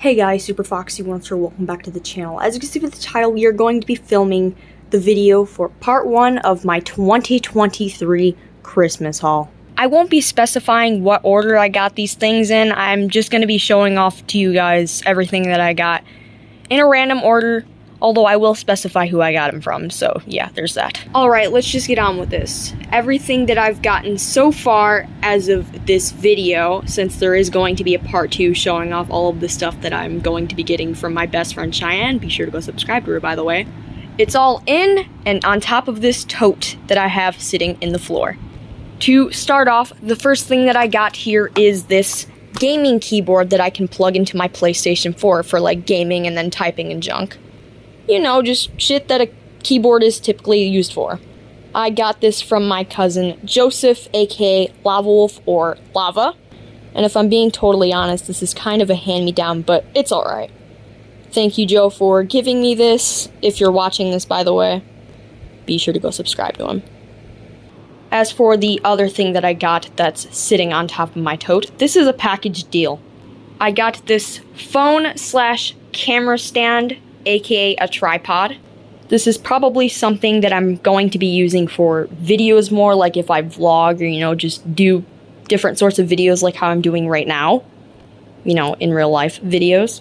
Hey guys, Super Foxy once here, welcome back to the channel. As you can see with the title, we are going to be filming the video for part 1 of my 2023 Christmas haul. I won't be specifying what order I got these things in. I'm just going to be showing off to you guys everything that I got in a random order, although I will specify who I got them from, so yeah, there's that. Alright, let's just get on with this. Everything that I've gotten so far as of this video, since there is going to be a part 2 showing off all of the stuff that I'm going to be getting from my best friend Cheyenne. Be sure to go subscribe to her, by the way. It's all in and on top of this tote that I have sitting in the floor. To start off, the first thing that I got here is this gaming keyboard that I can plug into my PlayStation 4 for like gaming and then typing and junk. You know, just shit that a keyboard is typically used for. I got this from my cousin Joseph, aka Lava Wolf or Lava. And if I'm being totally honest, this is kind of a hand-me-down, but it's alright. Thank you, Joe, for giving me this. If you're watching this, by the way, be sure to go subscribe to him. As for the other thing that I got that's sitting on top of my tote, this is a package deal. I got this phone/camera stand, aka a tripod. This is probably something that I'm going to be using for videos more, like if I vlog or, you know, just do different sorts of videos like how I'm doing right now. You know, in real life videos.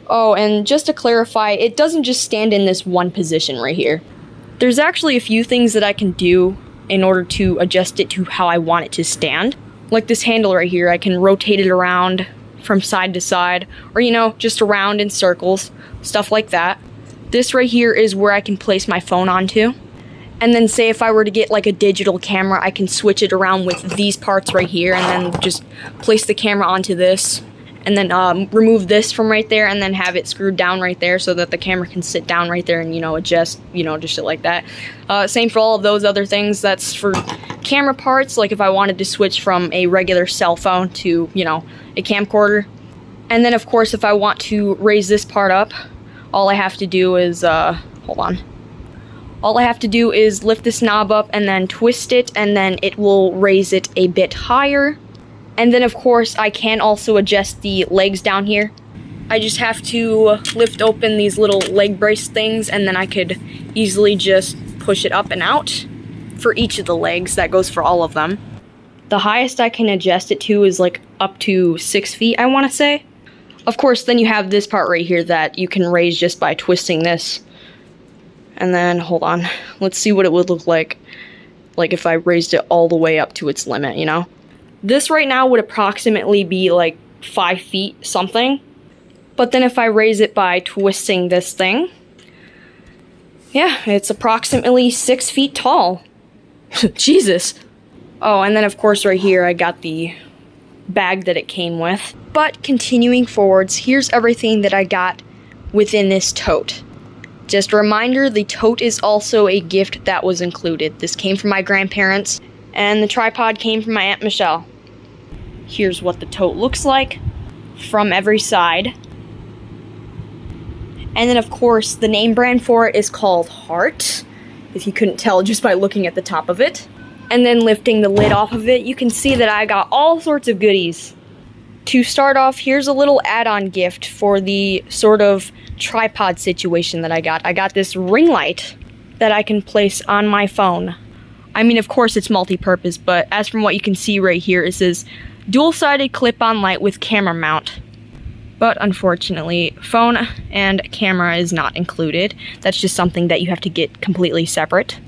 Oh, and just to clarify, it doesn't just stand in this one position right here. There's actually a few things that I can do in order to adjust it to how I want it to stand. Like this handle right here, I can rotate it around from side to side, or, you know, just around in circles, stuff like that. This right here is where I can place my phone onto. And then say if I were to get like a digital camera, I can switch it around with these parts right here and then just place the camera onto this. And then remove this from right there and then have it screwed down right there so that the camera can sit down right there and, you know, adjust, you know, just shit like that. Same for all of those other things. That's for camera parts, like if I wanted to switch from a regular cell phone to, you know, a camcorder. And then, of course, if I want to raise this part up, all I have to do is, hold on. All I have to do is lift this knob up and then twist it, and then it will raise it a bit higher. And then, of course, I can also adjust the legs down here. I just have to lift open these little leg brace things, and then I could easily just push it up and out for each of the legs. That goes for all of them. The highest I can adjust it to is like up to 6 feet, I want to say. Of course, then you have this part right here that you can raise just by twisting this. And then, hold on, let's see what it would look like if I raised it all the way up to its limit, you know? This right now would approximately be like 5 feet something. But then if I raise it by twisting this thing, yeah, it's approximately 6 feet tall. Jesus. Oh, and then of course right here I got the bag that it came with. But continuing forwards, here's everything that I got within this tote. Just a reminder, the tote is also a gift that was included. This came from my grandparents, and the tripod came from my Aunt Michelle. Here's what the tote looks like from every side. And then, of course, the name brand for it is called Heart, if you couldn't tell just by looking at the top of it. And then lifting the lid off of it, you can see that I got all sorts of goodies. To start off, here's a little add-on gift for the sort of tripod situation that I got. I got this ring light that I can place on my phone. I mean, of course, it's multi-purpose, but as from what you can see right here, it says dual-sided clip-on light with camera mount. But unfortunately, phone and camera is not included. That's just something that you have to get completely separate.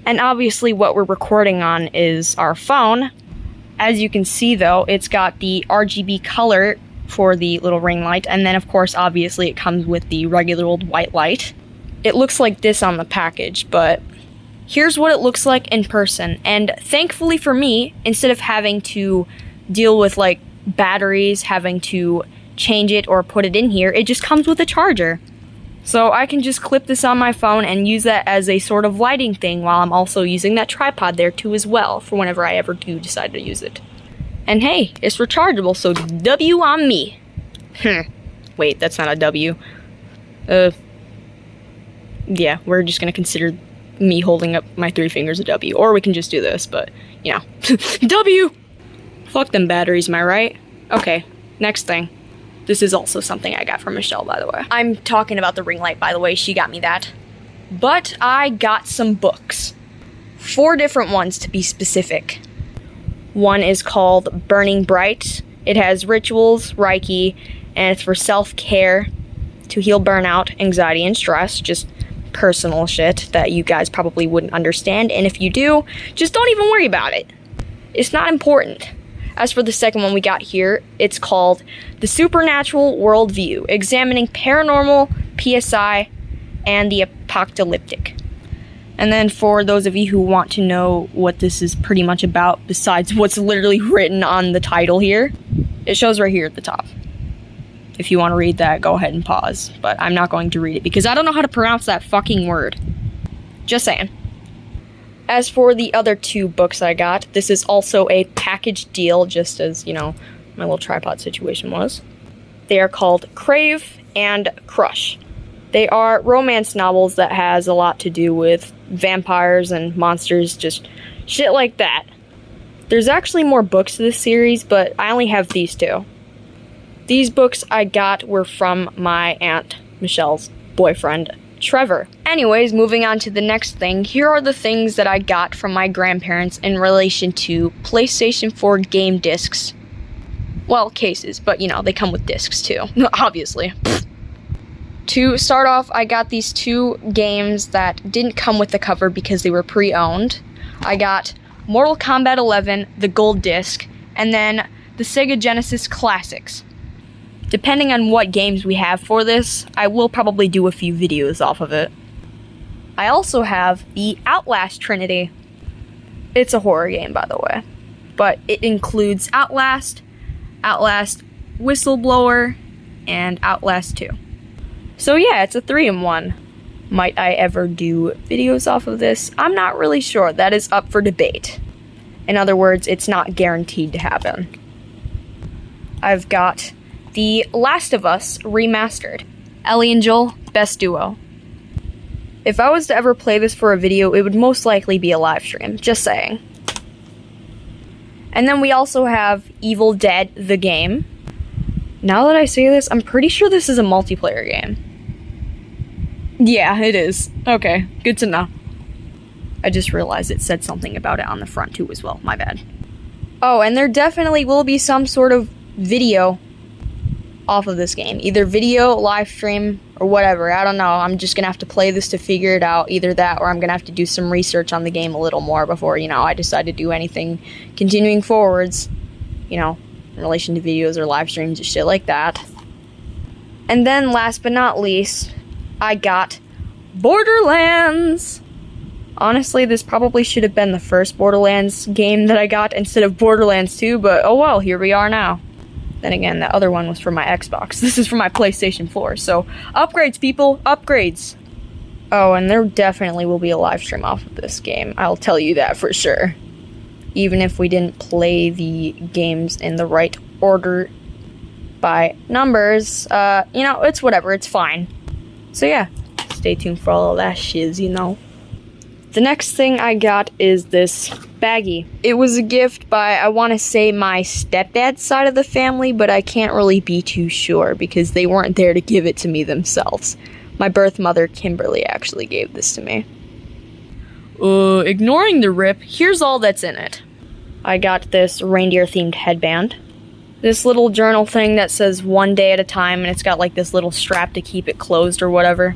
And obviously what we're recording on is our phone. As you can see though, it's got the RGB color for the little ring light, and then of course obviously it comes with the regular old white light. It looks like this on the package, but here's what it looks like in person. And thankfully for me, instead of having to deal with like batteries, having to change it or put it in here, it just comes with a charger. So I can just clip this on my phone and use that as a sort of lighting thing while I'm also using that tripod there too as well for whenever I ever do decide to use it. And hey, it's rechargeable, so W on me. Wait, that's not a W. Yeah, we're just gonna consider me holding up my 3 fingers a W. Or we can just do this, but, you know. W! Fuck them batteries, am I right? Okay, next thing. This is also something I got from Michelle, by the way. I'm talking about the ring light, by the way. She got me that. But I got some books. 4 different ones, to be specific. One is called Burning Bright. It has rituals, Reiki, and it's for self-care to heal burnout, anxiety, and stress. Just personal shit that you guys probably wouldn't understand. And if you do, just don't even worry about it. It's not important. As for the second one we got here, it's called The Supernatural Worldview, examining paranormal, PSI, and the apocalyptic. And then for those of you who want to know what this is pretty much about, besides what's literally written on the title here, it shows right here at the top. If you want to read that, go ahead and pause. But I'm not going to read it because I don't know how to pronounce that fucking word. Just saying. As for the other 2 books I got, this is also a package deal, just as, you know, my little tripod situation was. They are called Crave and Crush. They are romance novels that has a lot to do with vampires and monsters, just shit like that. There's actually more books to this series, but I only have these 2. These books I got were from my Aunt Michelle's boyfriend, Trevor. Anyways, moving on to the next thing, here are the things that I got from my grandparents in relation to PlayStation 4 game discs. Well, cases, but you know, they come with discs too, obviously. To start off, I got these 2 games that didn't come with the cover because they were pre-owned. I got Mortal Kombat 11, the gold disc, and then the Sega Genesis Classics. Depending on what games we have for this, I will probably do a few videos off of it. I also have the Outlast Trinity. It's a horror game, by the way. But it includes Outlast, Outlast Whistleblower, and Outlast 2. So yeah, it's a 3-in-1. Might I ever do videos off of this? I'm not really sure. That is up for debate. In other words, it's not guaranteed to happen. I've got The Last of Us Remastered. Ellie and Joel, best duo. If I was to ever play this for a video, it would most likely be a live stream. Just saying. And then we also have Evil Dead, the game. Now that I say this, I'm pretty sure this is a multiplayer game. Yeah, it is. Okay, good to know. I just realized it said something about it on the front too as well. My bad. Oh, and there definitely will be some sort of video off of this game. Either video, live stream, or whatever. I don't know. I'm just gonna have to play this to figure it out. Either that, or I'm gonna have to do some research on the game a little more before, you know, I decide to do anything continuing forwards, you know, in relation to videos or live streams and shit like that. And then, last but not least, I got Borderlands! Honestly, this probably should have been the first Borderlands game that I got instead of Borderlands 2, but oh well, here we are now. Then again, the other one was for my Xbox. This is for my PlayStation 4, so upgrades, people, upgrades! Oh, and there definitely will be a live stream off of this game, I'll tell you that for sure. Even if we didn't play the games in the right order by numbers, you know, it's whatever, it's fine. So yeah, stay tuned for all of that shiz, you know. The next thing I got is this baggie. It was a gift by, I want to say, my stepdad's side of the family, but I can't really be too sure because they weren't there to give it to me themselves. My birth mother, Kimberly, actually gave this to me. Ignoring the rip, here's all that's in it. I got this reindeer-themed headband. This little journal thing that says 1 day at a time, and it's got like this little strap to keep it closed or whatever.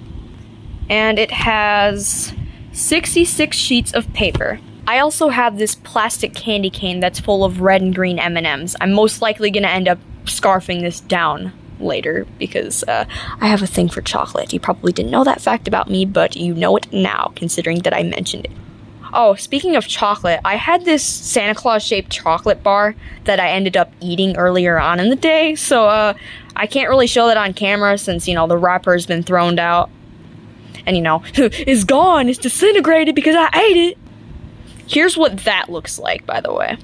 And it has 66 sheets of paper. I also have this plastic candy cane that's full of red and green M&Ms. I'm most likely going to end up scarfing this down later because I have a thing for chocolate. You probably didn't know that fact about me, but you know it now, considering that I mentioned it. Oh, speaking of chocolate, I had this Santa Claus-shaped chocolate bar that I ended up eating earlier on in the day, so I can't really show that on camera since, you know, the wrapper's been thrown out. And, you know, it's gone, it's disintegrated because I ate it. Here's what that looks like, by the way.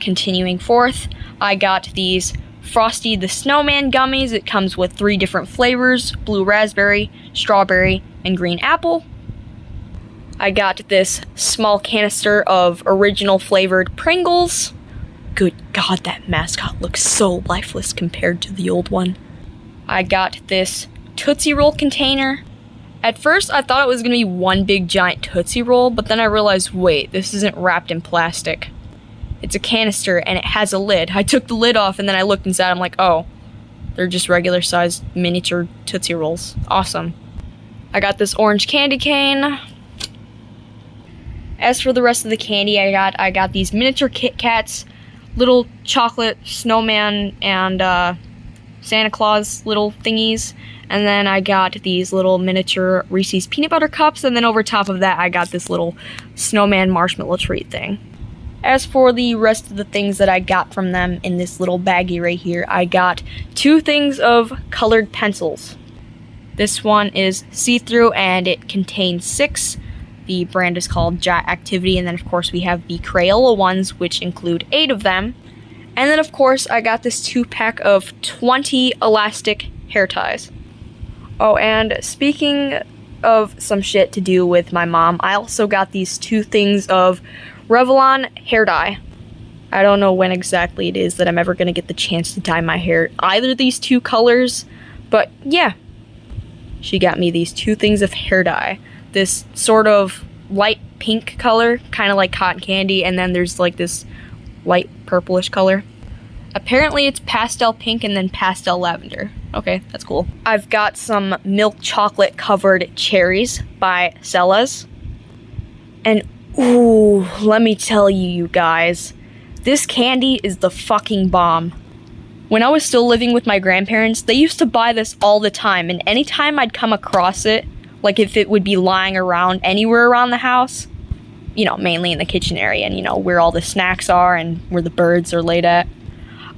Continuing forth, I got these Frosty the Snowman gummies. It comes with 3 different flavors, blue raspberry, strawberry, and green apple. I got this small canister of original flavored Pringles. Good God, that mascot looks so lifeless compared to the old one. I got this Tootsie Roll container. At first, I thought it was going to be one big giant Tootsie Roll, but then I realized, wait, this isn't wrapped in plastic. It's a canister, and it has a lid. I took the lid off, and then I looked inside. I'm like, oh, they're just regular-sized miniature Tootsie Rolls. Awesome. I got this orange candy cane. As for the rest of the candy I got these miniature Kit Kats, little chocolate snowman, and Santa Claus little thingies. And then I got these little miniature Reese's peanut butter cups, and then over top of that I got this little snowman marshmallow treat thing. As for the rest of the things that I got from them in this little baggie right here, I got 2 things of colored pencils. This one is see-through and it contains 6. The brand is called Jot Activity, and then of course we have the Crayola ones, which include 8 of them. And then of course I got this 2-pack of 20 elastic hair ties. Oh, and speaking of some shit to do with my mom, I also got these 2 things of Revlon hair dye. I don't know when exactly it is that I'm ever going to get the chance to dye my hair either of these 2 colors, but yeah. She got me these 2 things of hair dye. This sort of light pink color, kind of like cotton candy, and then there's like this light purplish color. Apparently it's pastel pink and then pastel lavender. Okay, that's cool. I've got some milk chocolate covered cherries by Cella's. And ooh, let me tell you guys, this candy is the fucking bomb. When I was still living with my grandparents, they used to buy this all the time, and anytime I'd come across it, like if it would be lying around anywhere around the house, you know, mainly in the kitchen area and, you know, where all the snacks are and where the birds are laid at,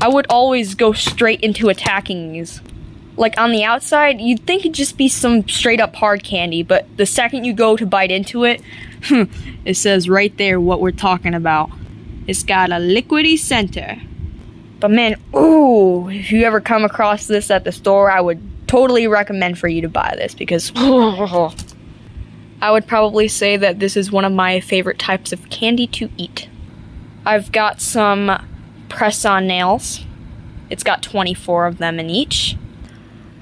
I would always go straight into attacking these. Like, on the outside, you'd think it'd just be some straight-up hard candy, but the second you go to bite into it, it says right there what we're talking about. It's got a liquidy center. But man, ooh, if you ever come across this at the store, I would totally recommend for you to buy this, because I would probably say that this is one of my favorite types of candy to eat. I've got some press-on nails. It's got 24 of them in each.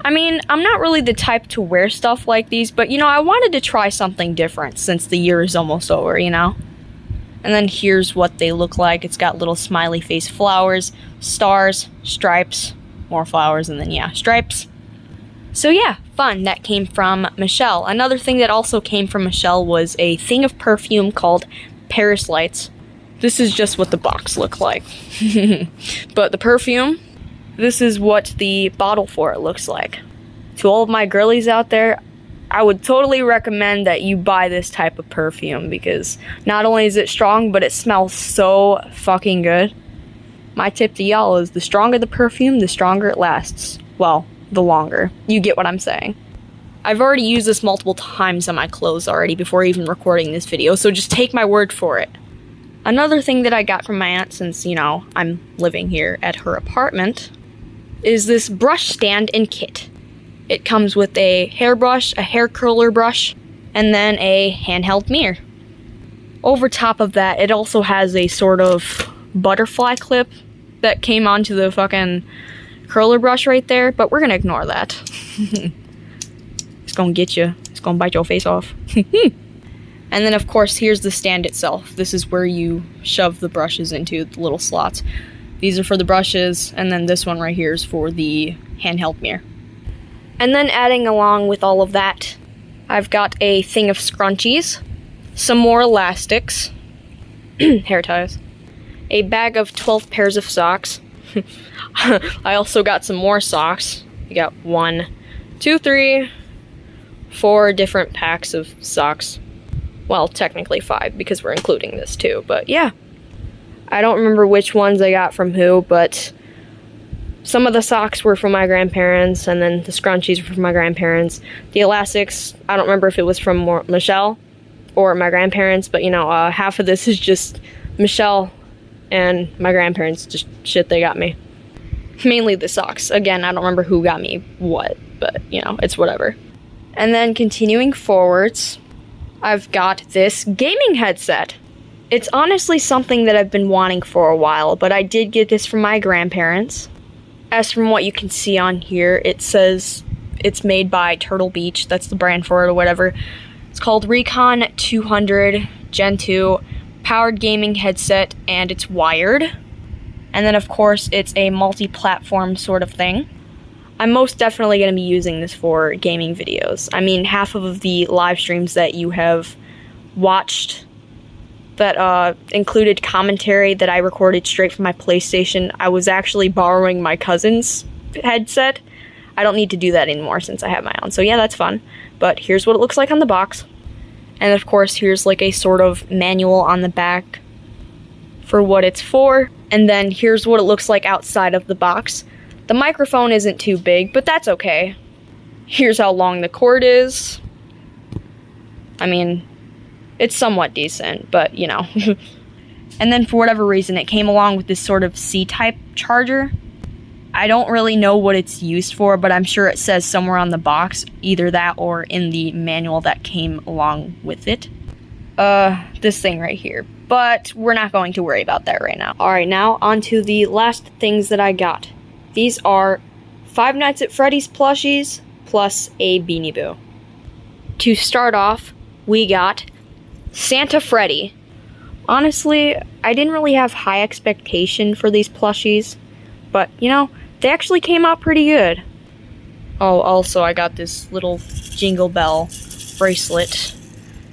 I mean, I'm not really the type to wear stuff like these, but you know, I wanted to try something different since the year is almost over, you know? And then here's what they look like. It's got little smiley face flowers, stars, stripes, more flowers, and then yeah, stripes. So yeah, fun. That came from Michelle. Another thing that also came from Michelle was a thing of perfume called Paris Lights. This is just what the box looked like. But the perfume, this is what the bottle for it looks like. To all of my girlies out there, I would totally recommend that you buy this type of perfume, because not only is it strong, but it smells so fucking good. My tip to y'all is the stronger the perfume, the stronger it lasts. Well, the longer. You get what I'm saying. I've already used this multiple times on my clothes already before even recording this video, so just take my word for it. Another thing that I got from my aunt, since, you know, I'm living here at her apartment, is this brush stand and kit. It comes with a hairbrush, a hair curler brush, and then a handheld mirror. Over top of that, it also has a sort of butterfly clip that came onto the fucking curler brush right there, but we're gonna ignore that. It's gonna get you. It's gonna bite your face off. And then, of course, here's the stand itself. This is where you shove the brushes into the little slots. These are for the brushes, and then this one right here is for the handheld mirror. And then adding along with all of that, I've got a thing of scrunchies, some more elastics, hair ties, a bag of 12 pairs of socks. I also got some more socks. I got 1, 2, 3, 4 different packs of socks. Well, technically 5, because we're including this too, but yeah. I don't remember which ones I got from who, but some of the socks were from my grandparents, and then the scrunchies were from my grandparents. The elastics, I don't remember if it was from Michelle or my grandparents, but you know, half of this is just Michelle and my grandparents, just shit they got me. Mainly the socks. Again, I don't remember who got me what, but you know, it's whatever. And then continuing forwards, I've got this gaming headset. It's honestly something that I've been wanting for a while, but I did get this from my grandparents. As from what you can see on here, it says it's made by Turtle Beach. That's the brand for it or whatever. It's called Recon 200 Gen 2 powered gaming headset, and it's wired. And then of course it's a multi-platform sort of thing. I'm most definitely going to be using this for gaming videos. I mean, half of the live streams that you have watched that included commentary that I recorded straight from my PlayStation, I was actually borrowing my cousin's headset. I don't need to do that anymore since I have my own. So yeah, that's fun. But here's what it looks like on the box. And of course, here's like a sort of manual on the back for what it's for. And then here's what it looks like outside of the box. The microphone isn't too big, but that's okay. Here's how long the cord is. I mean, it's somewhat decent, but you know. And then for whatever reason, it came along with this sort of C-type charger. I don't really know what it's used for, but I'm sure it says somewhere on the box, either that or in the manual that came along with it. This thing right here. But we're not going to worry about that right now. Alright, now on to the last things that I got. These are Five Nights at Freddy's plushies plus a Beanie Boo. To start off, we got Santa Freddy. Honestly, I didn't really have high expectation for these plushies, but you know, they actually came out pretty good. Oh, also I got this little Jingle Bell bracelet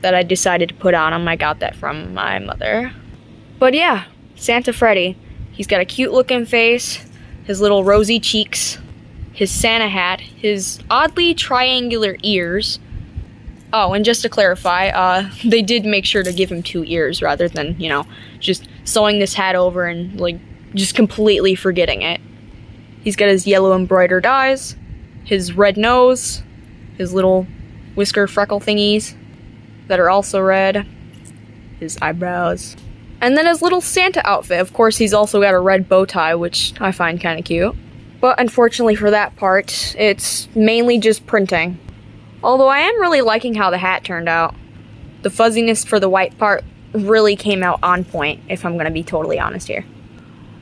that I decided to put on him. I got that from my mother. But yeah, Santa Freddy. He's got a cute looking face, his little rosy cheeks, his Santa hat, his oddly triangular ears. Oh, and just to clarify, they did make sure to give him 2 ears rather than, you know, just sewing this hat over and, like, just completely forgetting it. He's got his yellow embroidered eyes, his red nose, his little whisker freckle thingies that are also red, his eyebrows, and then his little Santa outfit. Of course, he's also got a red bow tie, which I find kind of cute. But unfortunately for that part, it's mainly just printing. Although I am really liking how the hat turned out. The fuzziness for the white part really came out on point, if I'm going to be totally honest here.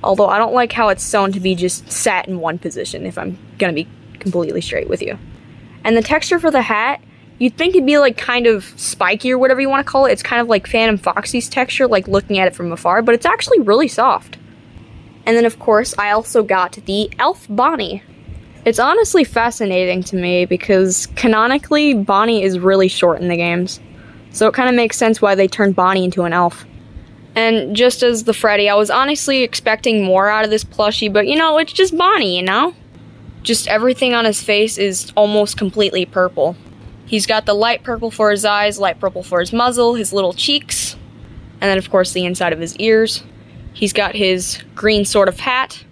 Although I don't like how it's sewn to be just sat in one position, if I'm going to be completely straight with you. And the texture for the hat, you'd think it'd be like kind of spiky or whatever you want to call it. It's kind of like Phantom Foxy's texture, like looking at it from afar, but it's actually really soft. And then of course, I also got the Elf Bonnie. It's honestly fascinating to me because canonically, Bonnie is really short in the games. So it kind of makes sense why they turned Bonnie into an elf. And just as the Freddy, I was honestly expecting more out of this plushie, but you know, it's just Bonnie, you know? Just everything on his face is almost completely purple. He's got the light purple for his eyes, light purple for his muzzle, his little cheeks, and then of course the inside of his ears. He's got his green sort of hat,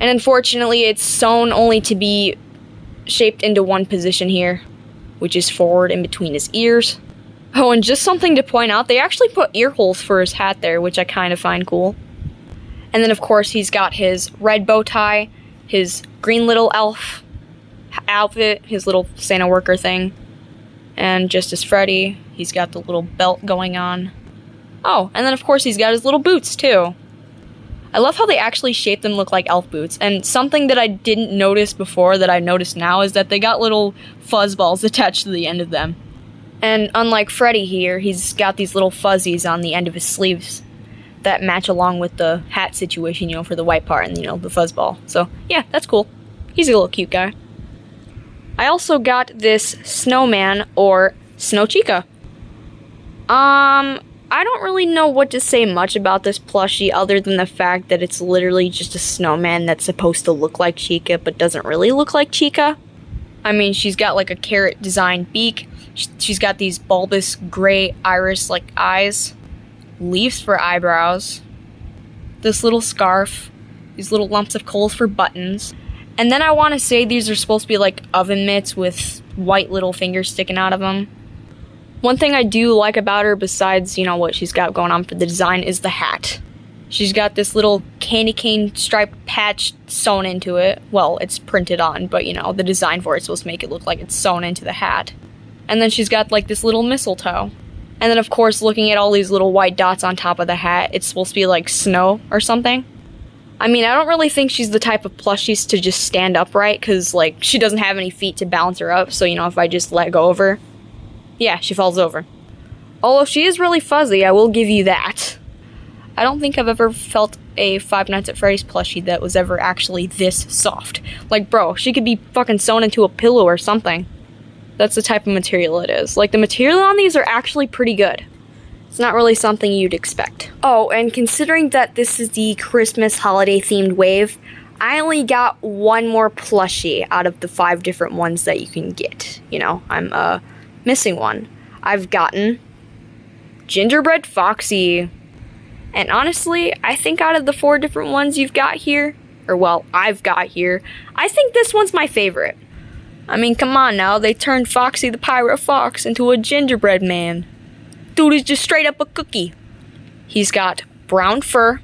and unfortunately it's sewn only to be shaped into one position here, which is forward in between his ears. Oh, and just something to point out, they actually put ear holes for his hat there, which I kind of find cool. And then of course he's got his red bow tie, his green little elf outfit, his little Santa worker thing, and just as Freddy, he's got the little belt going on. Oh, and then of course he's got his little boots too. I love how they actually shape them look like elf boots, and something that I didn't notice before that I noticed now is that they got little fuzz balls attached to the end of them. And unlike Freddy here, he's got these little fuzzies on the end of his sleeves that match along with the hat situation, you know, for the white part and, you know, the fuzzball. So, yeah, that's cool. He's a little cute guy. I also got this snowman, or Snow Chica. I don't really know what to say much about this plushie other than the fact that it's literally just a snowman that's supposed to look like Chica but doesn't really look like Chica. I mean, she's got like a carrot designed beak. She's got these bulbous gray iris-like eyes, leaves for eyebrows, this little scarf, these little lumps of coal for buttons, and then I want to say these are supposed to be like oven mitts with white little fingers sticking out of them. One thing I do like about her, besides, you know, what she's got going on for the design, is the hat. She's got this little candy cane striped patch sewn into it. Well, it's printed on, but, you know, the design for it's supposed to make it look like it's sewn into the hat. And then she's got, like, this little mistletoe. And then, of course, looking at all these little white dots on top of the hat, it's supposed to be, like, snow or something. I mean, I don't really think she's the type of plushies to just stand upright, because, like, she doesn't have any feet to balance her up, so, you know, if I just let go of her, yeah, she falls over. Although she is really fuzzy, I will give you that. I don't think I've ever felt a Five Nights at Freddy's plushie that was ever actually this soft. Like, bro, she could be fucking sewn into a pillow or something. That's the type of material it is. Like, the material on these are actually pretty good. It's not really something you'd expect. Oh, and considering that this is the Christmas holiday-themed wave, I only got one more plushie out of the 5 different ones that you can get. You know, I'm, missing one. I've gotten Gingerbread Foxy. And honestly, I think out of the 4 different ones you've got here, or well, I've got here, I think this one's my favorite. I mean, come on now, they turned Foxy the Pirate Fox into a gingerbread man. Dude is just straight up a cookie. He's got brown fur,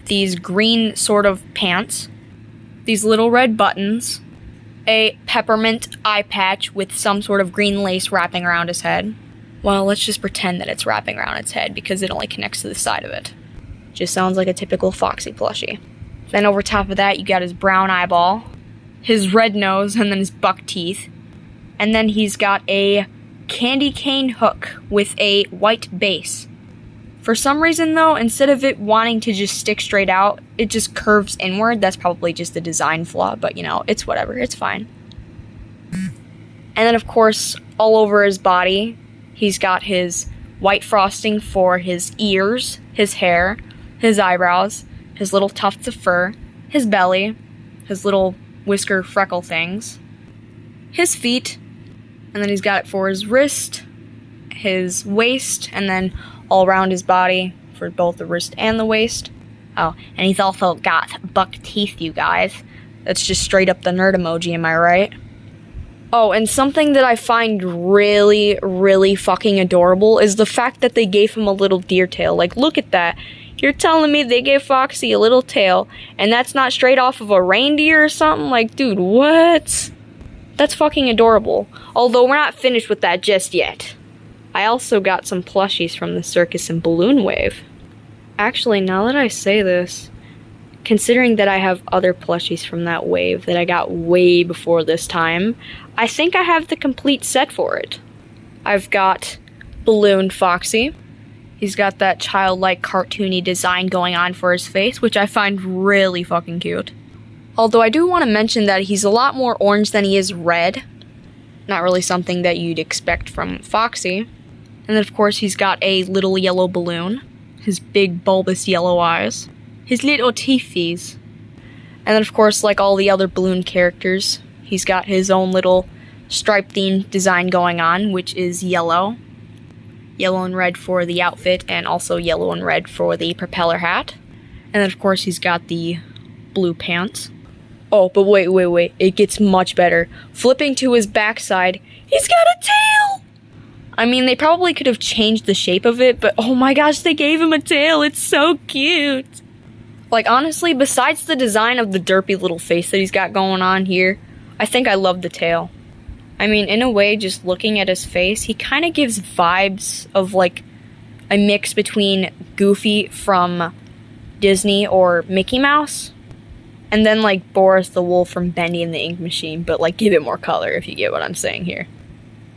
these green sort of pants, these little red buttons, a peppermint eye patch with some sort of green lace wrapping around his head. Well, let's just pretend that it's wrapping around its head because it only connects to the side of it. Just sounds like a typical Foxy plushie. Then over top of that, you got his brown eyeball, his red nose, and then his buck teeth. And then he's got a candy cane hook with a white base. For some reason though, instead of it wanting to just stick straight out, it just curves inward. That's probably just a design flaw, but you know, it's whatever, it's fine. And then of course, all over his body, he's got his white frosting for his ears, his hair, his eyebrows, his little tufts of fur, his belly, his little whisker freckle things, his feet, and then he's got it for his wrist, his waist, and then all around his body for both the wrist and the waist. Oh, and he's also got buck teeth, you guys. That's just straight up the nerd emoji, am I right? Oh, and something that I find really, really fucking adorable is the fact that they gave him a little deer tail. Like, look at that. You're telling me they gave Foxy a little tail, and that's not straight off of a reindeer or something? Like, dude, what? That's fucking adorable. Although we're not finished with that just yet. I also got some plushies from the circus and balloon wave. Actually, now that I say this, considering that I have other plushies from that wave that I got way before this time, I think I have the complete set for it. I've got Balloon Foxy. He's got that childlike cartoony design going on for his face, which I find really fucking cute. Although I do want to mention that he's a lot more orange than he is red. Not really something that you'd expect from Foxy. And then of course he's got a little yellow balloon, his big bulbous yellow eyes, his little teethies. And then of course, like all the other balloon characters, he's got his own little stripe themed design going on, which is yellow. Yellow and red for the outfit, and also yellow and red for the propeller hat. And then of course he's got the blue pants. Oh, but wait, it gets much better. Flipping to his backside, he's got a tail! I mean, they probably could have changed the shape of it, but oh my gosh, they gave him a tail, it's so cute! Like, honestly, besides the design of the derpy little face that he's got going on here, I think I love the tail. I mean, in a way, just looking at his face, he kind of gives vibes of, like, a mix between Goofy from Disney or Mickey Mouse, and then, like, Boris the Wolf from Bendy and the Ink Machine, but, like, give it more color, if you get what I'm saying here.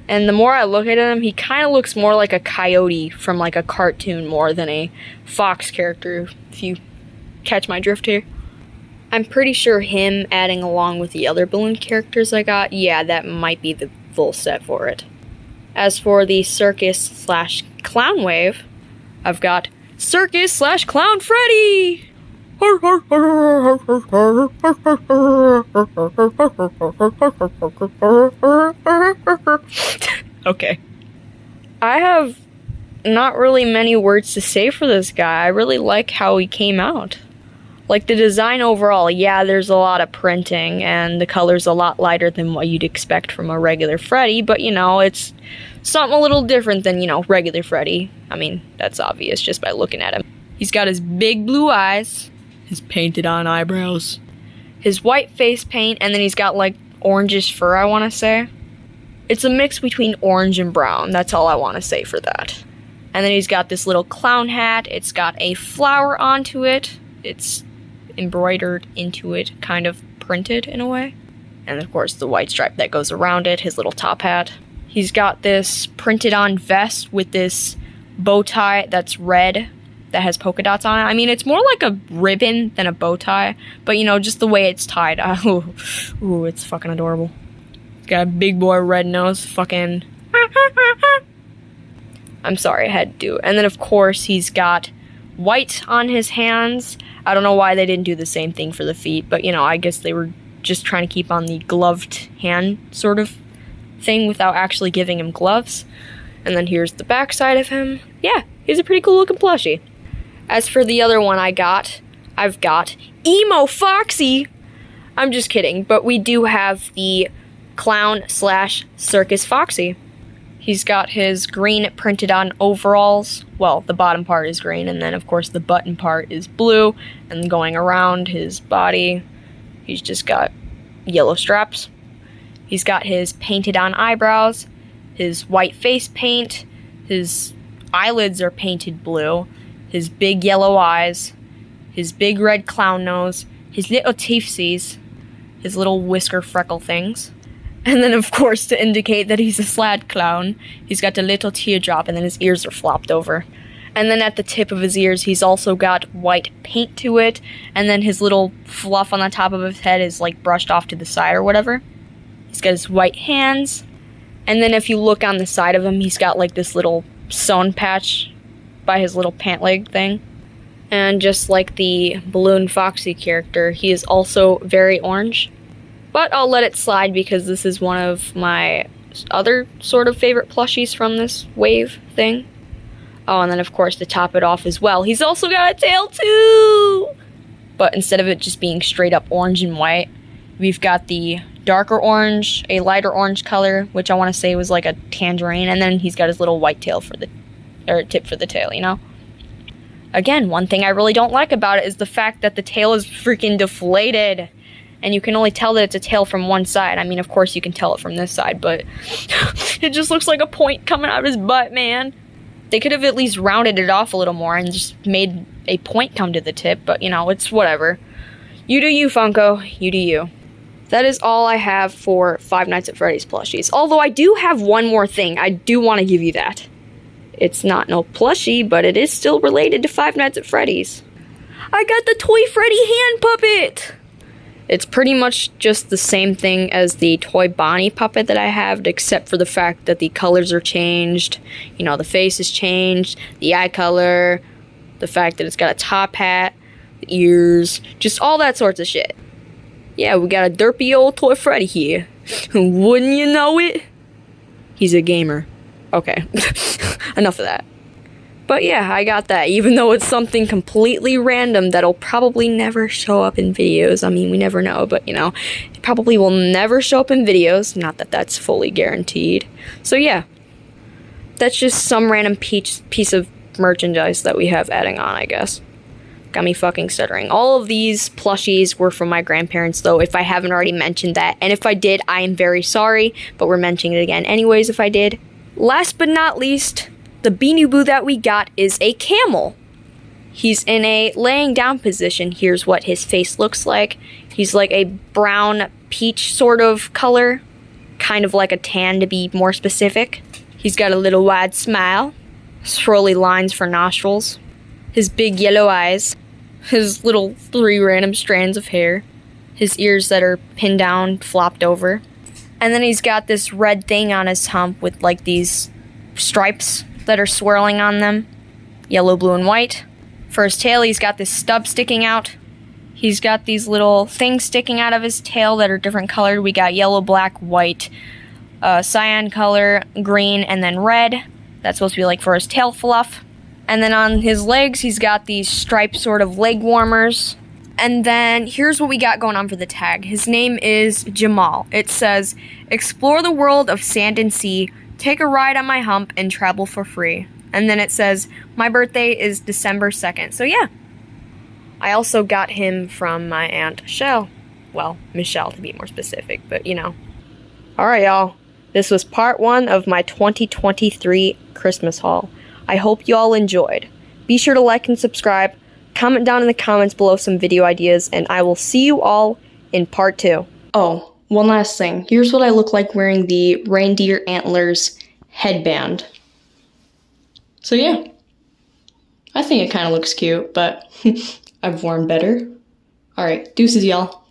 And the more I look at him, he kind of looks more like a coyote from, like, a cartoon more than a fox character, if you catch my drift here. I'm pretty sure him adding along with the other balloon characters I got, yeah, that might be the full set for it. As for the circus/clown wave, I've got Circus/Clown Freddy! Okay. I have not really many words to say for this guy. I really like how he came out. Like, the design overall, yeah, there's a lot of printing, and the color's a lot lighter than what you'd expect from a regular Freddy, but, you know, it's something a little different than, you know, regular Freddy. I mean, that's obvious just by looking at him. He's got his big blue eyes, his painted-on eyebrows, his white face paint, and then he's got, like, orangish fur, I want to say. It's a mix between orange and brown, that's all I want to say for that. And then he's got this little clown hat, it's got a flower onto it, it's embroidered into it, kind of printed in a way. And of course the white stripe that goes around it, his little top hat. He's got this printed on vest with this bow tie that's red that has polka dots on it. I mean, it's more like a ribbon than a bow tie, but you know, just the way it's tied. Ooh, it's fucking adorable. Got a big boy red nose, fucking... I'm sorry, I had to do it. And then of course he's got white on his hands. I don't know why they didn't do the same thing for the feet, but you know, I guess they were just trying to keep on the gloved hand sort of thing without actually giving him gloves. And then here's the back side of him. Yeah, he's a pretty cool looking plushie. As for the other one I've got Emo Foxy. I'm just kidding, but we do have the clown / circus Foxy. He's got his green printed on overalls. Well, the bottom part is green, and then of course the button part is blue, and going around his body, he's just got yellow straps. He's got his painted on eyebrows, his white face paint, his eyelids are painted blue, his big yellow eyes, his big red clown nose, his little teethsies, his little whisker freckle things. And then, of course, to indicate that he's a slad clown, he's got a little teardrop, and then his ears are flopped over. And then at the tip of his ears, he's also got white paint to it, and then his little fluff on the top of his head is, like, brushed off to the side or whatever. He's got his white hands, and then if you look on the side of him, he's got, like, this little sewn patch by his little pant leg thing. And just like the Balloon Foxy character, he is also very orange. But I'll let it slide because this is one of my other sort of favorite plushies from this wave thing. Oh, and then of course to top it off as well, he's also got a tail too! But instead of it just being straight up orange and white, we've got the darker orange, a lighter orange color, which I want to say was like a tangerine, and then he's got his little white tail for the, or tip for the tail, you know? Again, one thing I really don't like about it is the fact that the tail is freaking deflated. And you can only tell that it's a tail from one side. I mean, of course you can tell it from this side, but it just looks like a point coming out of his butt, man. They could have at least rounded it off a little more and just made a point come to the tip, but you know, it's whatever. You do you, Funko. You do you. That is all I have for Five Nights at Freddy's plushies. Although I do have one more thing. I do want to give you that. It's not no plushie, but it is still related to Five Nights at Freddy's. I got the Toy Freddy hand puppet! It's pretty much just the same thing as the Toy Bonnie puppet that I have, except for the fact that the colors are changed. You know, the face is changed, the eye color, the fact that it's got a top hat, the ears, just all that sorts of shit. Yeah, we got a derpy old Toy Freddy here. Wouldn't you know it? He's a gamer. Okay, enough of that. But yeah, I got that, even though it's something completely random that'll probably never show up in videos. I mean, we never know, but you know, it probably will never show up in videos. Not that that's fully guaranteed. So yeah, that's just some random piece of merchandise that we have adding on, I guess. Got me fucking stuttering. All of these plushies were from my grandparents, though, if I haven't already mentioned that. And if I did, I am very sorry, but we're mentioning it again anyways if I did. Last but not least, the Beanie Boo that we got is a camel. He's in a laying down position. Here's what his face looks like. He's like a brown peach sort of color, kind of like a tan to be more specific. He's got a little wide smile, swirly lines for nostrils, his big yellow eyes, his little 3 random strands of hair, his ears that are pinned down, flopped over, and then he's got this red thing on his hump with like these stripes that are swirling on them, yellow, blue, and white. For his tail, he's got this stub sticking out. He's got these little things sticking out of his tail that are different colored. We got yellow, black, white, cyan color, green, and then red. That's supposed to be like for his tail fluff. And then on his legs, he's got these striped sort of leg warmers. And then here's what we got going on for the tag. His name is Jamal. It says, "Explore the world of sand and sea, take a ride on my hump, and travel for free." And then it says, "My birthday is December 2nd. So yeah. I also got him from my Aunt Shell. Well, Michelle to be more specific, but you know. Alright y'all, this was part 1 of my 2023 Christmas haul. I hope you all enjoyed. Be sure to like and subscribe, comment down in the comments below some video ideas, and I will see you all in part 2. Oh, one last thing. Here's what I look like wearing the reindeer antlers headband. So yeah, I think it kind of looks cute, but I've worn better. Alright, deuces y'all.